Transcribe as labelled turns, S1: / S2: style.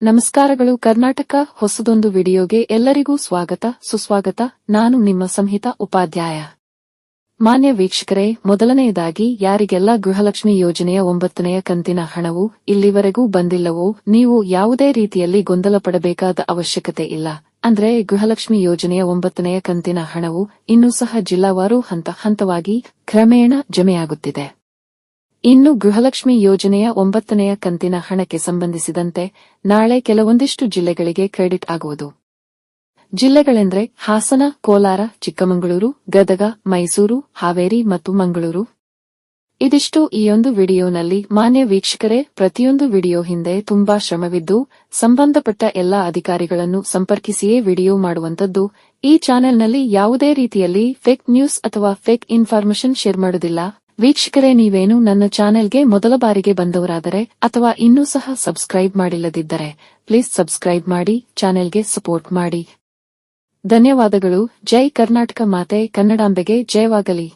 S1: ನಮಸ್ಕಾರಗಳು ಕರ್ನಾಟಕ ಹೊಸದೊಂದು ವಿಡಿಯೋಗೆ ಎಲ್ಲರಿಗೂ ಸ್ವಾಗತ ಸುಸ್ವಾಗತ. ನಾನು ನಿಮ್ಮ ಸಂಹಿತಾ ಉಪಾಧ್ಯಾಯ. ಮಾನ್ಯ ವೀಕ್ಷಕರೇ, ಮೊದಲನೆಯದಾಗಿ ಯಾರಿಗೆಲ್ಲ ಗೃಹಲಕ್ಷ್ಮಿ ಯೋಜನೆಯ 9ನೇ ಕಂತಿನ ಹಣವು ಇಲ್ಲಿವರೆಗೂ ಬಂದಿಲ್ಲವೋ ನೀವು ಯಾವುದೇ ರೀತಿಯಲ್ಲಿ ಗೊಂದಲ ಪಡಬೇಕಾದ ಅವಶ್ಯಕತೆ ಇಲ್ಲ. ಅಂದ್ರೆ ಗೃಹಲಕ್ಷ್ಮಿ ಯೋಜನೆಯ 9ನೇ ಕಂತಿನ ಹಣವು ಇನ್ನೂ ಸಹ ಜಿಲ್ಲಾವಾರು ಹಂತವಾಗಿ ಕ್ರಮೇಣ ಜಮೆಯಾಗುತ್ತಿದೆ. ಇನ್ನು ಗೃಹಲಕ್ಷ್ಮಿ ಯೋಜನೆಯ 9ನೇ ಕಂತಿನ ಹಣಕ್ಕೆ ಸಂಬಂಧಿಸಿದಂತೆ ನಾಳೆ ಕೆಲವೊಂದಿಷ್ಟು ಜಿಲ್ಲೆಗಳಿಗೆ ಕ್ರೆಡಿಟ್ ಆಗುವುದು. ಜಿಲ್ಲೆಗಳೆಂದರೆ ಹಾಸನ, ಕೋಲಾರ, ಚಿಕ್ಕಮಗಳೂರು, ಗದಗ, ಮೈಸೂರು, ಹಾವೇರಿ ಮತ್ತು ಮಂಗಳೂರು. ಇದಿಷ್ಟು ಈ ಒಂದು ವಿಡಿಯೋನಲ್ಲಿ. ಮಾನ್ಯ ವೀಕ್ಷಕರೇ, ಪ್ರತಿಯೊಂದು ವಿಡಿಯೋ ಹಿಂದೆ ತುಂಬಾ ಶ್ರಮವಿದ್ದು ಸಂಬಂಧಪಟ್ಟ ಎಲ್ಲಾ ಅಧಿಕಾರಿಗಳನ್ನು ಸಂಪರ್ಕಿಸಿಯೇ ವಿಡಿಯೋ ಮಾಡುವಂತದ್ದು. ಈ ಚಾನೆಲ್ನಲ್ಲಿ ಯಾವುದೇ ರೀತಿಯಲ್ಲಿ ಫೇಕ್ ನ್ಯೂಸ್ ಅಥವಾ ಫೇಕ್ ಇನ್ಫಾರ್ಮೇಷನ್ ಶೇರ್ ಮಾಡುವುದಿಲ್ಲ. ವೀಕ್ಷಕರೇ, ನೀವೇನು ನನ್ನ ಚಾನೆಲ್ಗೆ ಮೊದಲ ಬಾರಿಗೆ ಬಂದವರಾದರೆ ಅಥವಾ ಇನ್ನೂ ಸಹ ಸಬ್ಸ್ಕ್ರೈಬ್ ಮಾಡಿಲ್ಲದಿದ್ದರೆ ಪ್ಲೀಸ್ ಸಬ್ಸ್ಕ್ರೈಬ್ ಮಾಡಿ, ಚಾನೆಲ್ಗೆ ಸಪೋರ್ಟ್ ಮಾಡಿ. ಧನ್ಯವಾದಗಳು. ಜೈ ಕರ್ನಾಟಕ ಮಾತೆ ಕನ್ನಡಾಂಬೆಗೆ ಜಯವಾಗಲಿ.